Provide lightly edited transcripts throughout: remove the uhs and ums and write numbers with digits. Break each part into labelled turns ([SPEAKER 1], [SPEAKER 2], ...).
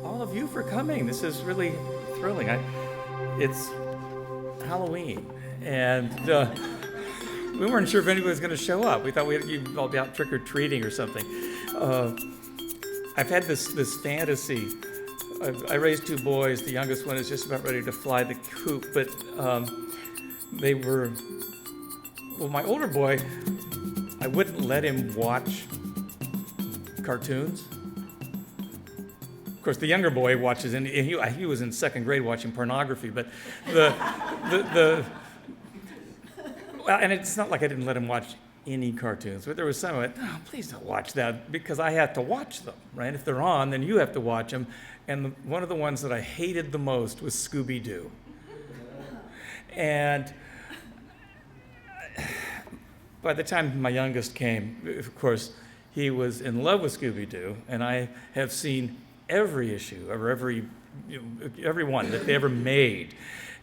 [SPEAKER 1] all of you for coming. This is really thrilling. It's Halloween, and we weren't sure if anybody was going to show up. We thought you'd all be out trick-or-treating or something. I've had this fantasy. I raised two boys. The youngest one is just about ready to fly the coop, but they were, well, my older boy, I wouldn't let him watch cartoons. Of course, the younger boy watches, and he was in second grade watching pornography, but well, and it's not like I didn't let him watch any cartoons, but there was some I went, oh, please don't watch that, because I have to watch them, right? If they're on, then you have to watch them. And one of the ones that I hated the most was Scooby-Doo. And by the time my youngest came, of course, he was in love with Scooby-Doo, and I have seen every issue, or every one that they ever made.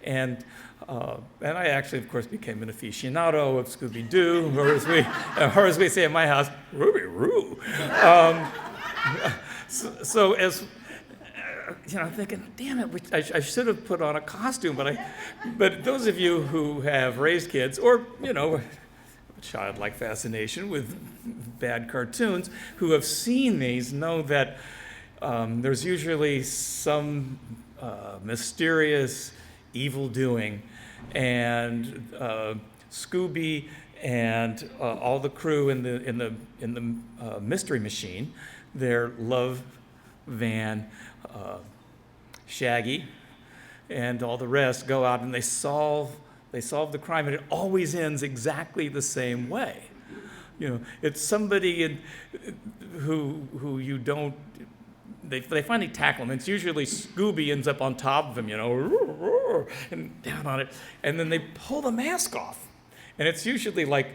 [SPEAKER 1] And I actually, of course, became an aficionado of Scooby-Doo, or as we say in my house, Ruby-Roo. So as, I'm thinking, damn it, I should have put on a costume, but those of you who have raised kids, or, a childlike fascination with bad cartoons, who have seen these know that there's usually some mysterious evil doing, and Scooby and all the crew in the Mystery Machine, their love van, Shaggy, and all the rest go out and they solve the crime, and it always ends exactly the same way. It's somebody who you don't. They finally tackle him. It's usually Scooby ends up on top of him, and down on it, and then they pull the mask off, and it's usually like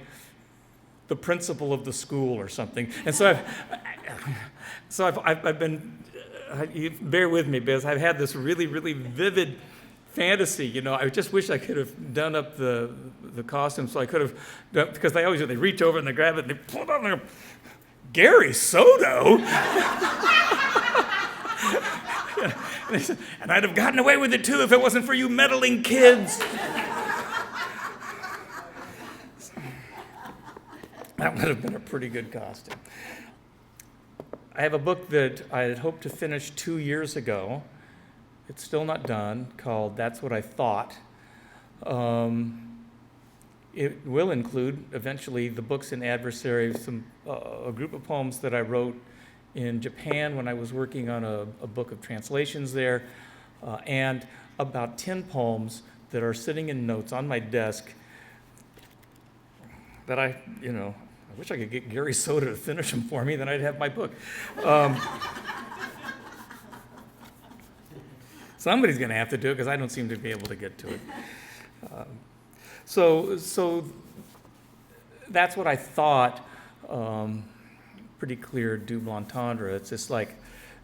[SPEAKER 1] the principal of the school or something. And so I've been. You bear with me, because I've had this really, really vivid fantasy. I just wish I could have done up the costume, so I could have done, because they always do. They reach over and they grab it and they pull it out and they go, Gary Soto. And I'd have gotten away with it too if it wasn't for you meddling kids. That would have been a pretty good costume. I have a book that I had hoped to finish 2 years ago. It's still not done, called That's What I Thought. It will include, eventually, the books in Adversary, a group of poems that I wrote in Japan when I was working on a book of translations there, and about 10 poems that are sitting in notes on my desk that I wish I could get Gary Soto to finish them for me, then I'd have my book. Somebody's going to have to do it, because I don't seem to be able to get to it. So that's what I thought. Pretty clear double entendre. It's just like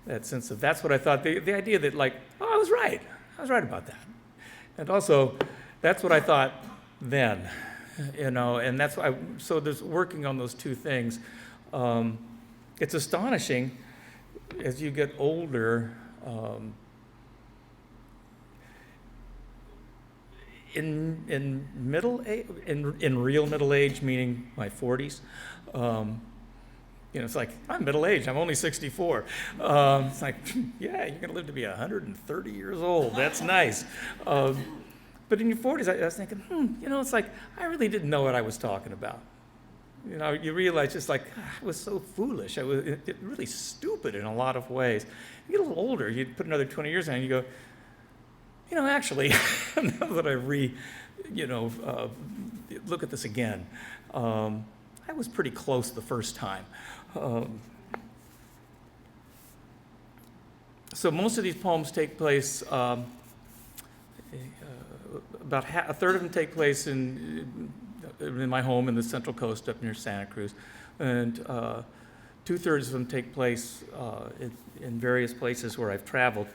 [SPEAKER 1] that sense of that's what I thought. The idea that I was right about that. And also, that's what I thought then. And that's why. So there's working on those two things. It's astonishing as you get older. In middle age, in real middle age, meaning my 40s. It's like, I'm middle-aged, I'm only 64. It's like, yeah, you're going to live to be 130 years old. That's nice. But in your 40s, I was thinking, it's like, I really didn't know what I was talking about. You realize just like, I was so foolish. I was really stupid in a lot of ways. You get a little older, you put another 20 years on, and you go, actually, now that I look at this again, I was pretty close the first time. So most of these poems take place, about a third of them take place in my home in the Central Coast up near Santa Cruz, and 2/3 of them take place in various places where I've traveled.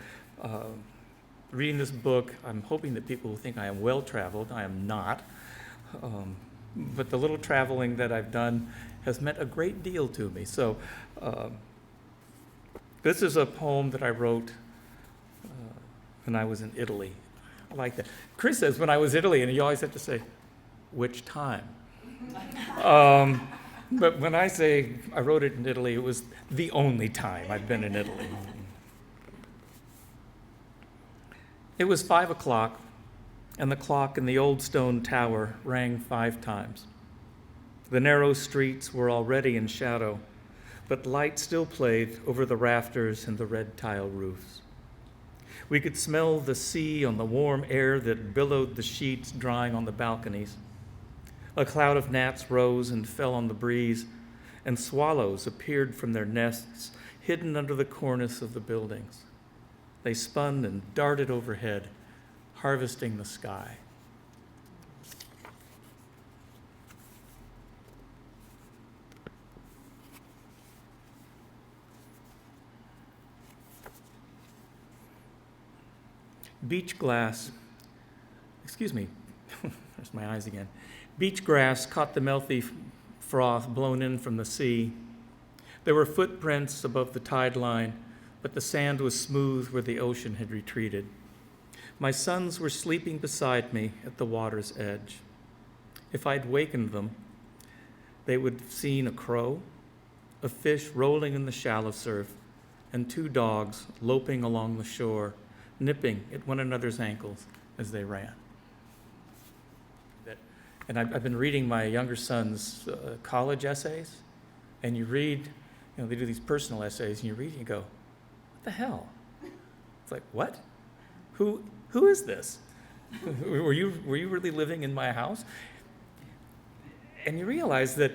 [SPEAKER 1] Reading this book, I'm hoping that people will think I am well-traveled. I am not. But the little traveling that I've done has meant a great deal to me. So This is a poem that I wrote when I was in Italy. I like that. Chris says when I was in Italy, and you always have to say, which time? But when I say I wrote it in Italy, it was the only time I've been in Italy. It was 5 o'clock, and the clock in the old stone tower rang 5 times. The narrow streets were already in shadow, but light still played over the rafters and the red tile roofs. We could smell the sea on the warm air that billowed the sheets drying on the balconies. A cloud of gnats rose and fell on the breeze, and swallows appeared from their nests hidden under the cornice of the buildings. They spun and darted overhead, harvesting the sky. Beach grass caught the milky froth blown in from the sea. There were footprints above the tide line, but the sand was smooth where the ocean had retreated. My sons were sleeping beside me at the water's edge. If I'd wakened them, they would have seen a crow, a fish rolling in the shallow surf, and 2 dogs loping along the shore, nipping at one another's ankles as they ran. And I've been reading my younger son's college essays, and you read, they do these personal essays, and you read and you go, what the hell? It's like, what? Who is this? Were you really living in my house? And you realize that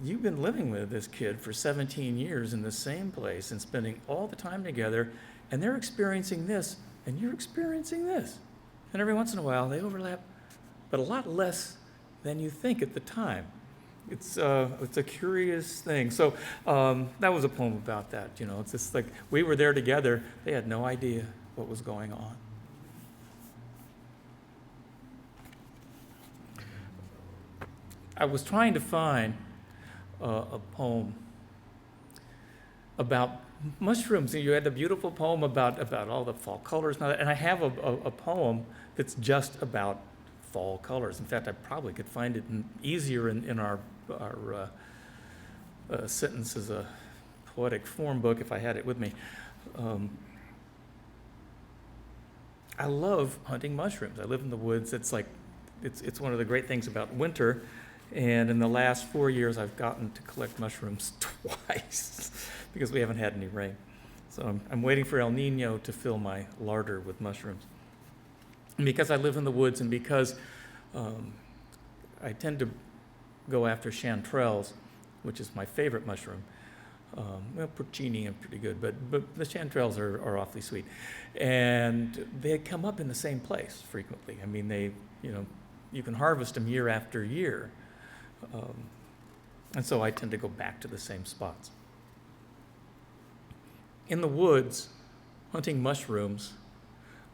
[SPEAKER 1] you've been living with this kid for 17 years in the same place and spending all the time together, and they're experiencing this, and you're experiencing this. And every once in a while, they overlap, but a lot less than you think at the time. It's a curious thing. So that was a poem about that. It's just like we were there together. They had no idea what was going on. I was trying to find a poem about mushrooms. You had a beautiful poem about all the fall colors, and I have a poem that's just about fall colors. In fact, I probably could find it easier in our sentence as a poetic form book if I had it with me. I love hunting mushrooms. I live in the woods. It's one of the great things about winter. And in the last 4 years, I've gotten to collect mushrooms twice because we haven't had any rain. So I'm waiting for El Nino to fill my larder with mushrooms. And because I live in the woods and because I tend to go after chanterelles, which is my favorite mushroom. Porcini are pretty good, but the chanterelles are awfully sweet. And they come up in the same place frequently. I mean, you can harvest them year after year. And so I tend to go back to the same spots. In the woods, hunting mushrooms,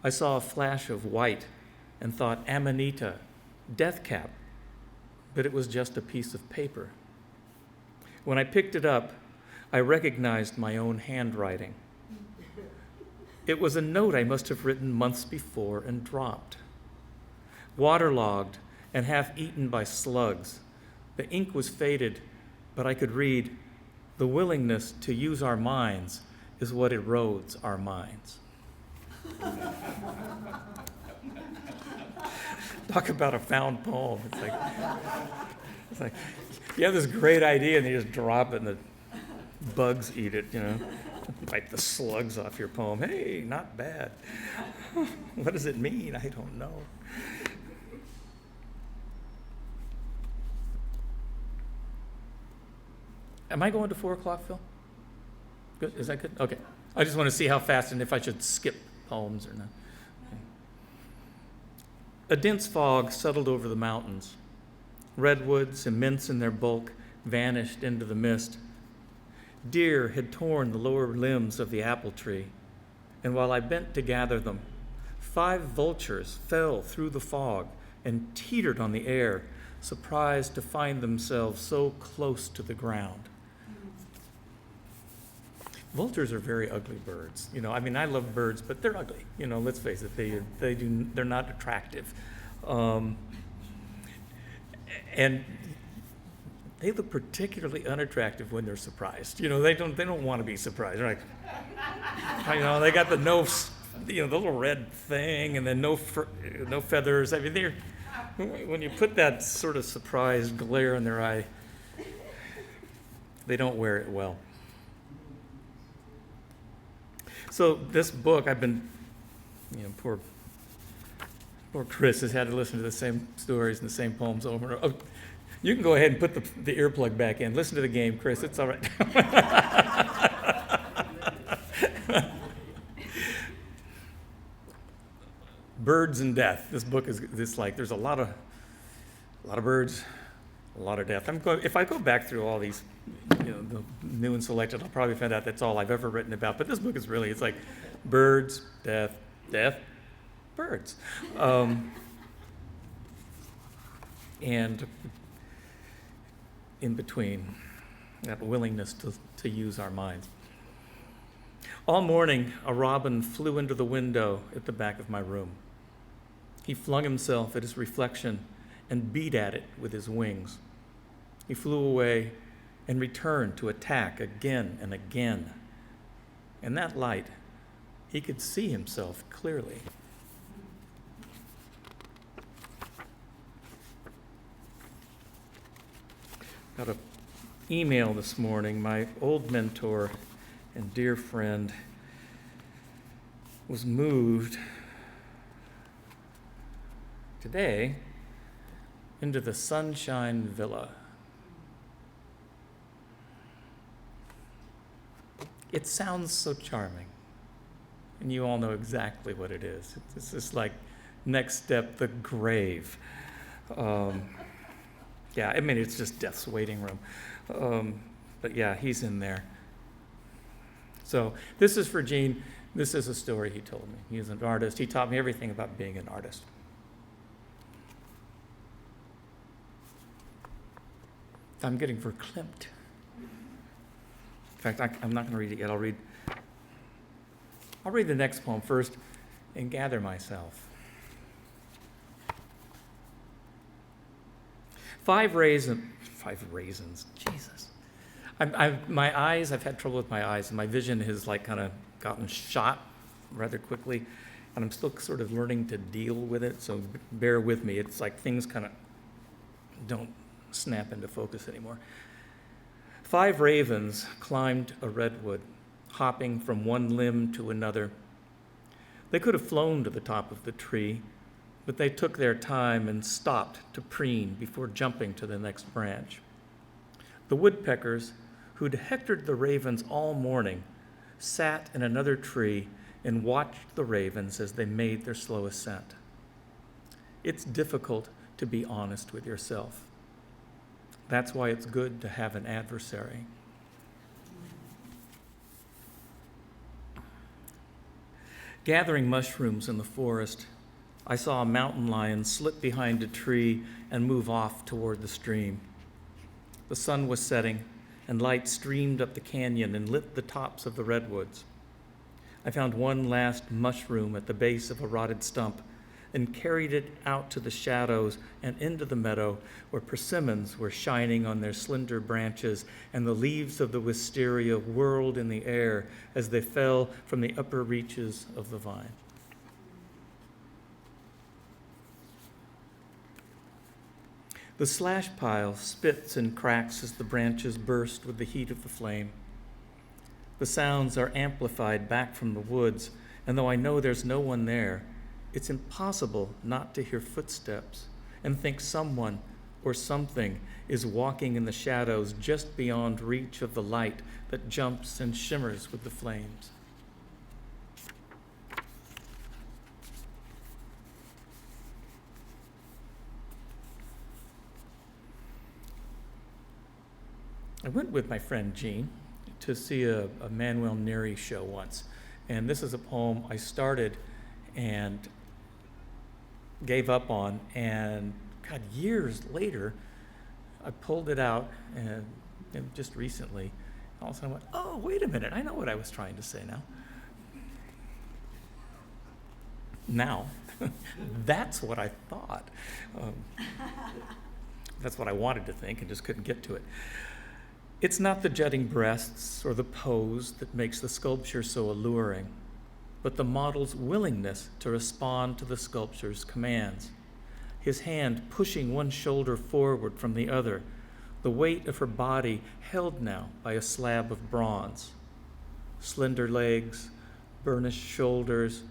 [SPEAKER 1] I saw a flash of white and thought Amanita, death cap, but it was just a piece of paper. When I picked it up, I recognized my own handwriting. It was a note I must have written months before and dropped. Waterlogged and half eaten by slugs, the ink was faded, but I could read, "The willingness to use our minds is what erodes our minds." Talk about a found poem. It's like you have this great idea and you just drop it and the bugs eat it, Wipe the slugs off your poem. Hey, not bad. What does it mean? I don't know. Am I going to 4 o'clock, Phil? Good. Is that good? Okay. I just want to see how fast and if I should skip poems or not. Okay. A dense fog settled over the mountains. Redwoods, immense in their bulk, vanished into the mist. Deer had torn the lower limbs of the apple tree, and while I bent to gather them, 5 vultures fell through the fog and teetered on the air, surprised to find themselves so close to the ground. vultures are very ugly birds. I mean, I love birds, but they're ugly. Let's face it, they're not attractive. And they look particularly unattractive when they're surprised. They don't want to be surprised. They're like, they got the the little red thing, and then no feathers. I mean, when you put that sort of surprised glare in their eye, they don't wear it well. So this book, I've been, poor Chris has had to listen to the same stories and the same poems over and over. Oh, you can go ahead and put the earplug back in. Listen to the game, Chris. It's all right. Birds and death. This book is there's a lot of birds, a lot of death. If I go back through all these, the new and selected, I'll probably find out that's all I've ever written about. But this book is really, it's like birds, death, birds. And in between, that willingness to use our minds. All morning, a robin flew into the window at the back of my room. He flung himself at his reflection and beat at it with his wings. He flew away and returned to attack again and again. In that light, he could see himself clearly. Got an email this morning. My old mentor and dear friend was moved today into the Sunshine Villa. It sounds so charming, and you all know exactly what it is. It's just like next step, the grave. Yeah, I mean, it's just death's waiting room. But yeah, he's in there. So this is for Gene. This is a story he told me. He's an artist. He taught me everything about being an artist. I'm getting verklempt. In fact, I'm not going to read it yet. I'll read the next poem first and gather myself. 5 raisins. Jesus. My eyes, I've had trouble with my eyes, and my vision has kind of gotten shot rather quickly, and I'm still sort of learning to deal with it, so bear with me. It's like things kind of don't snap into focus anymore. 5 ravens climbed a redwood, hopping from one limb to another. They could have flown to the top of the tree, but they took their time and stopped to preen before jumping to the next branch. The woodpeckers, who'd hectored the ravens all morning, sat in another tree and watched the ravens as they made their slow ascent. It's difficult to be honest with yourself. That's why it's good to have an adversary. Gathering mushrooms in the forest, I saw a mountain lion slip behind a tree and move off toward the stream. The sun was setting, and light streamed up the canyon and lit the tops of the redwoods. I found one last mushroom at the base of a rotted stump and carried it out to the shadows and into the meadow where persimmons were shining on their slender branches and the leaves of the wisteria whirled in the air as they fell from the upper reaches of the vine. The slash pile spits and cracks as the branches burst with the heat of the flame. The sounds are amplified back from the woods, and though I know there's no one there, it's impossible not to hear footsteps and think someone or something is walking in the shadows just beyond reach of the light that jumps and shimmers with the flames. I went with my friend Gene to see a Manuel Neri show once, and this is a poem I started and gave up on, and God, years later, I pulled it out and just recently, All of a sudden I went, oh, wait a minute, I know what I was trying to say now. Now, that's what I thought. That's what I wanted to think and just couldn't get to it. It's not the jutting breasts or the pose that makes the sculpture so alluring, but the model's willingness to respond to the sculpture's commands. His hand pushing one shoulder forward from the other, the weight of her body held now by a slab of bronze. Slender legs, burnished shoulders,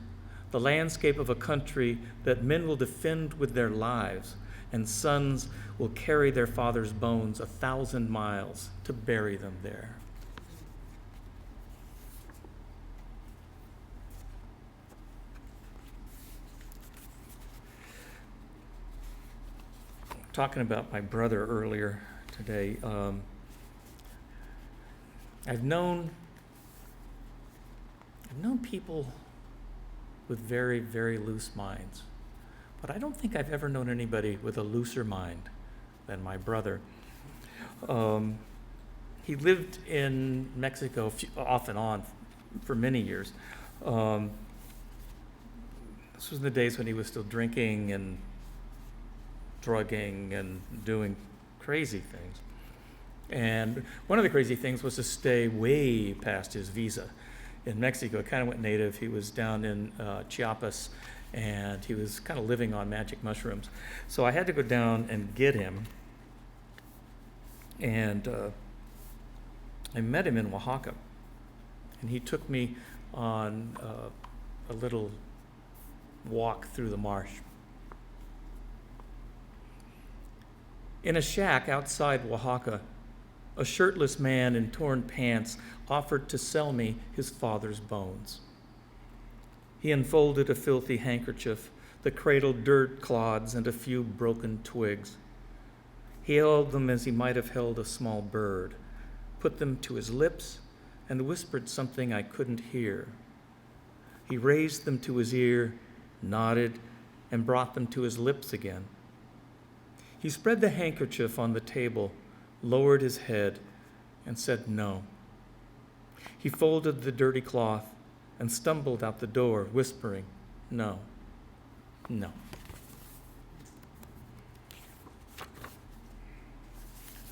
[SPEAKER 1] the landscape of a country that men will defend with their lives, and sons will carry their father's bones 1,000 miles to bury them there. Talking about my brother earlier today, I've known people with very, very loose minds, but I don't think I've ever known anybody with a looser mind than my brother. He lived in Mexico off and on for many years. This was in the days when he was still drinking and drugging and doing crazy things. And one of the crazy things was to stay way past his visa in Mexico. Kind of went native. He was down in Chiapas, and he was kind of living on magic mushrooms. So I had to go down and get him. And I met him in Oaxaca. And he took me on a little walk through the marsh. In a shack outside Oaxaca, a shirtless man in torn pants offered to sell me his father's bones. He unfolded a filthy handkerchief that cradled dirt clods and a few broken twigs. He held them as he might have held a small bird, put them to his lips, and whispered something I couldn't hear. He raised them to his ear, nodded, and brought them to his lips again. He spread the handkerchief on the table, lowered his head, and said no. He folded the dirty cloth and stumbled out the door, whispering, no, no.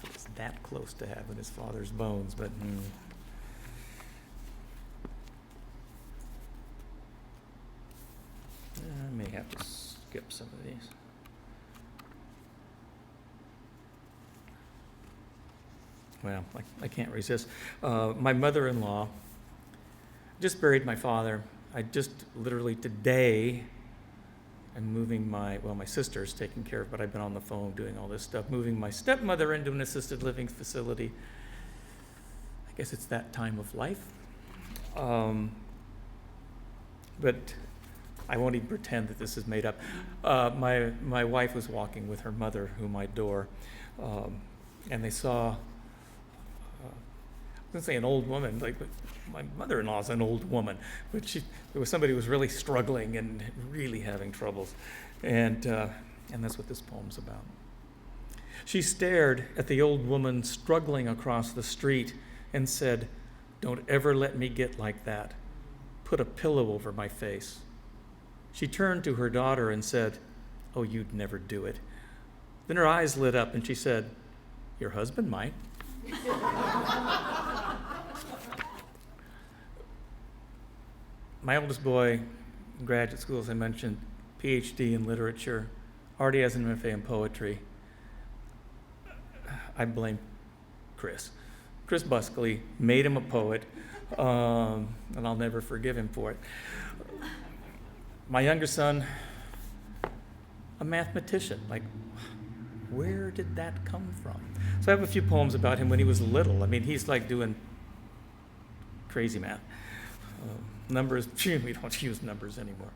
[SPEAKER 1] He was that close to having his father's bones, but I may have to skip some of these. Well, I can't resist. My mother-in-law just buried my father. I just literally today, I'm moving my sister's taking care of, but I've been on the phone doing all this stuff, moving my stepmother into an assisted living facility. I guess it's that time of life. But I won't even pretend that this is made up. My wife was walking with her mother, whom I adore, and they saw, I was going to say an old woman, but my mother-in-law is an old woman, but it was somebody who was really struggling and really having troubles, and that's what this poem's about. She stared at the old woman struggling across the street and said, "Don't ever let me get like that. Put a pillow over my face." She turned to her daughter and said, "Oh, you'd never do it." Then her eyes lit up and she said, "Your husband might." My oldest boy, in graduate school, as I mentioned, PhD in literature, already has an MFA in poetry. I blame Chris. Chris Buskley made him a poet, and I'll never forgive him for it. My younger son, a mathematician. Like, where did that come from? So I have a few poems about him when he was little. I mean, he's like doing crazy math. Numbers, we don't use numbers anymore.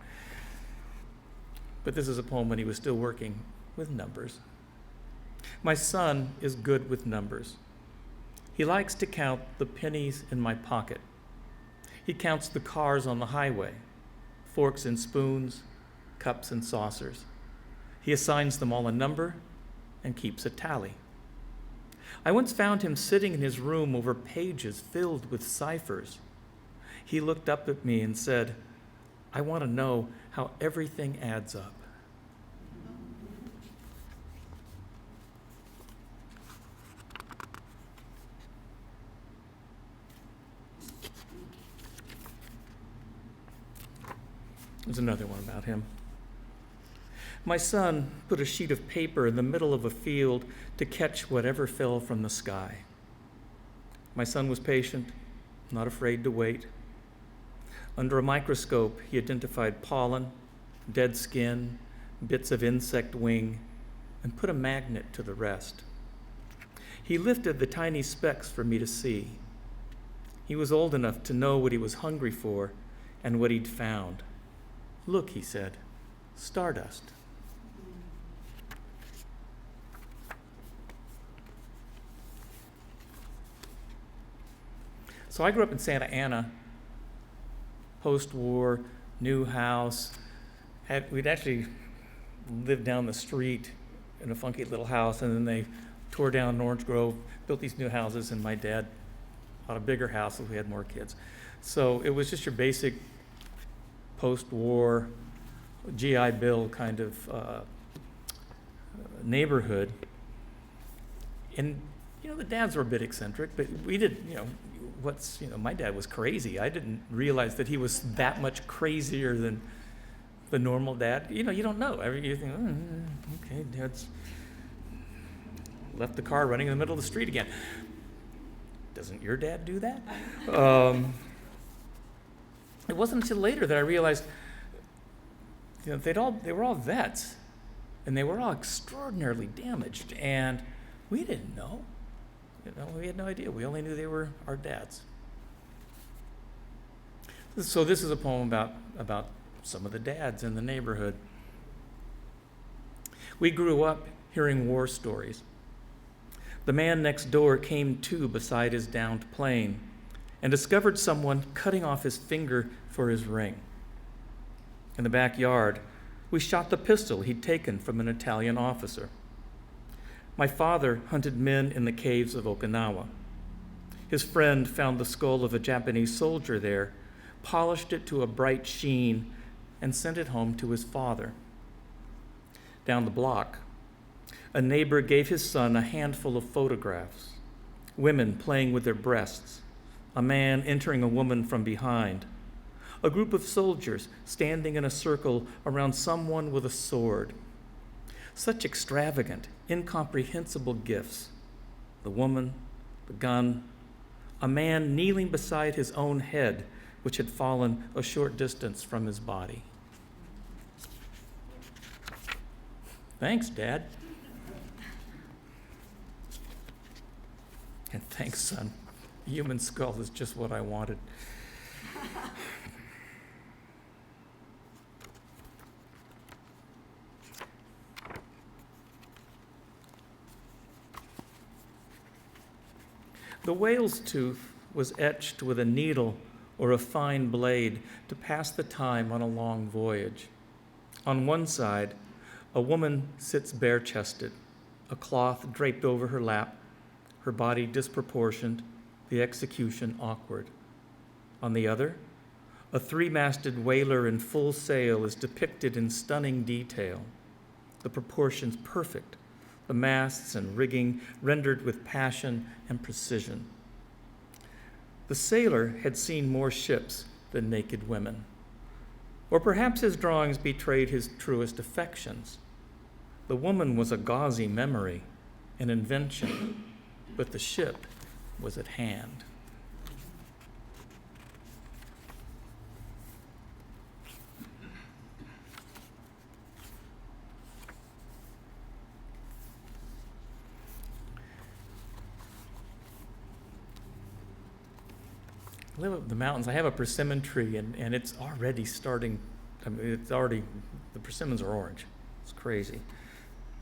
[SPEAKER 1] But this is a poem when he was still working with numbers. My son is good with numbers. He likes to count the pennies in my pocket. He counts the cars on the highway, forks and spoons, cups and saucers. He assigns them all a number and keeps a tally. I once found him sitting in his room over pages filled with ciphers. He looked up at me and said, "I want to know how everything adds up." There's another one about him. My son put a sheet of paper in the middle of a field to catch whatever fell from the sky. My son was patient, not afraid to wait. Under a microscope, he identified pollen, dead skin, bits of insect wing, and put a magnet to the rest. He lifted the tiny specks for me to see. He was old enough to know what he was hungry for and what he'd found. "Look," he said, "stardust." So I grew up in Santa Ana, post-war, new house. We'd actually lived down the street in a funky little house, and then they tore down Orange Grove, built these new houses, and my dad bought a bigger house so we had more kids. So it was just your basic post-war GI Bill kind of neighborhood. And, the dads were a bit eccentric, but we did, my dad was crazy. I didn't realize that he was that much crazier than the normal dad. You don't know. You think, okay, dad's left the car running in the middle of the street again. Doesn't your dad do that? It wasn't until later that I realized, they were all vets, and they were all extraordinarily damaged, and we didn't know. We had no idea. We only knew they were our dads. So this is a poem about some of the dads in the neighborhood. We grew up hearing war stories. The man next door came to beside his downed plane and discovered someone cutting off his finger for his ring. In the backyard, we shot the pistol he'd taken from an Italian officer. My father hunted men in the caves of Okinawa. His friend found the skull of a Japanese soldier there, polished it to a bright sheen, and sent it home to his father. Down the block, a neighbor gave his son a handful of photographs: women playing with their breasts, a man entering a woman from behind, a group of soldiers standing in a circle around someone with a sword. Such extravagant, incomprehensible gifts. The woman, the gun, a man kneeling beside his own head, which had fallen a short distance from his body. Thanks, Dad. And thanks, son. The human skull is just what I wanted. The whale's tooth was etched with a needle or a fine blade to pass the time on a long voyage. On one side, a woman sits bare-chested, a cloth draped over her lap, her body disproportioned, the execution awkward. On the other, a three-masted whaler in full sail is depicted in stunning detail, the proportions perfect, the masts and rigging rendered with passion and precision. The sailor had seen more ships than naked women. Or perhaps his drawings betrayed his truest affections. The woman was a gauzy memory, an invention, but the ship was at hand. I live up in the mountains. I have a persimmon tree, and it's already starting. The persimmons are orange. It's crazy.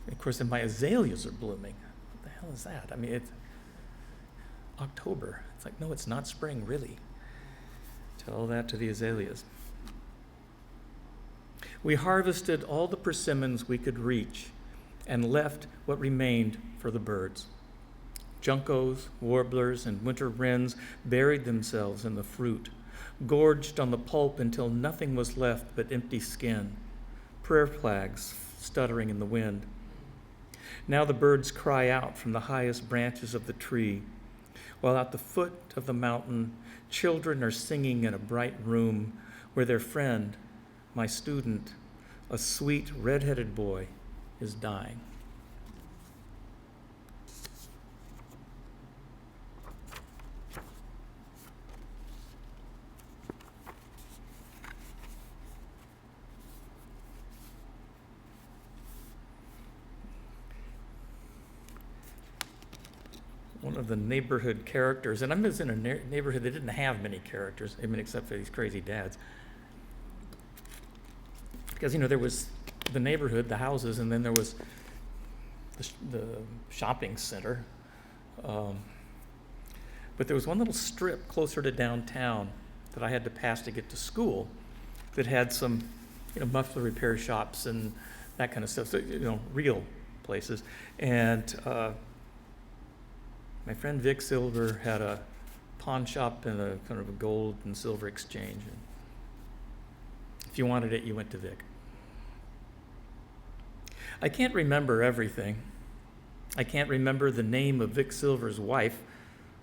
[SPEAKER 1] And of course, then my azaleas are blooming. What the hell is that? It's October. It's like, no, it's not spring, really. Tell that to the azaleas. We harvested all the persimmons we could reach and left what remained for the birds. Juncos, warblers, and winter wrens buried themselves in the fruit, gorged on the pulp until nothing was left but empty skin, prayer flags stuttering in the wind. Now the birds cry out from the highest branches of the tree, while at the foot of the mountain, children are singing in a bright room where their friend, my student, a sweet red-headed boy, is dying. One of the neighborhood characters, and I was in a neighborhood that didn't have many characters, I mean, except for these crazy dads. Because, there was the neighborhood, the houses, and then there was the shopping center. But there was one little strip closer to downtown that I had to pass to get to school that had some, muffler repair shops and that kind of stuff, so, real places. And my friend Vic Silver had a pawn shop and a kind of a gold and silver exchange. And if you wanted it, you went to Vic. I can't remember everything. I can't remember the name of Vic Silver's wife,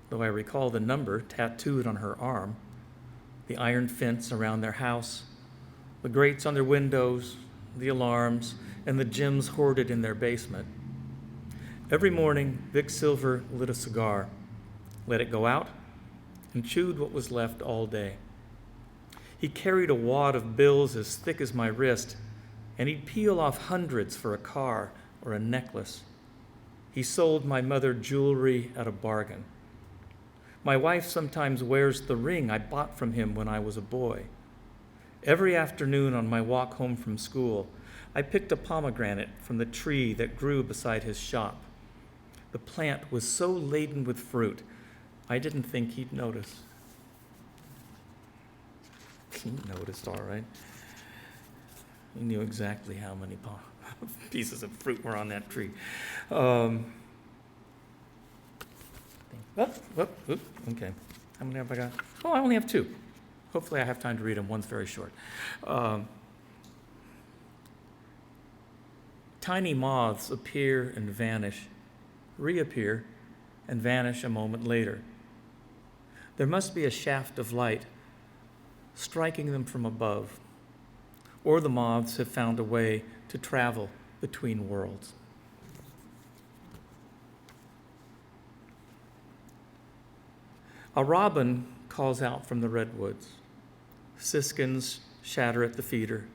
[SPEAKER 1] though I recall the number tattooed on her arm, the iron fence around their house, the grates on their windows, the alarms, and the gems hoarded in their basement. Every morning, Vic Silver lit a cigar, let it go out, and chewed what was left all day. He carried a wad of bills as thick as my wrist, and he'd peel off hundreds for a car or a necklace. He sold my mother jewelry at a bargain. My wife sometimes wears the ring I bought from him when I was a boy. Every afternoon on my walk home from school, I picked a pomegranate from the tree that grew beside his shop. The plant was so laden with fruit, I didn't think he'd notice. He noticed, all right. He knew exactly how many pieces of fruit were on that tree. Okay. How many have I got? Oh, I only have two. Hopefully I have time to read them. One's very short. Tiny moths appear and vanish, reappear, and vanish a moment later. There must be a shaft of light striking them from above, or the moths have found a way to travel between worlds. A robin calls out from the redwoods. Siskins shatter at the feeder,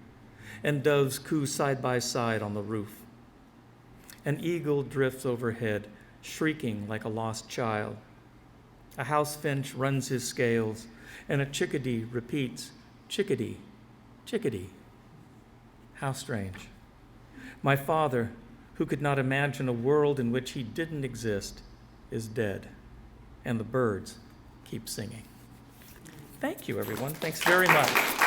[SPEAKER 1] and doves coo side by side on the roof. An eagle drifts overhead, shrieking like a lost child. A house finch runs his scales, and a chickadee repeats, "Chickadee, chickadee." How strange. My father, who could not imagine a world in which he didn't exist, is dead, and the birds keep singing. Thank you, everyone. Thanks very much.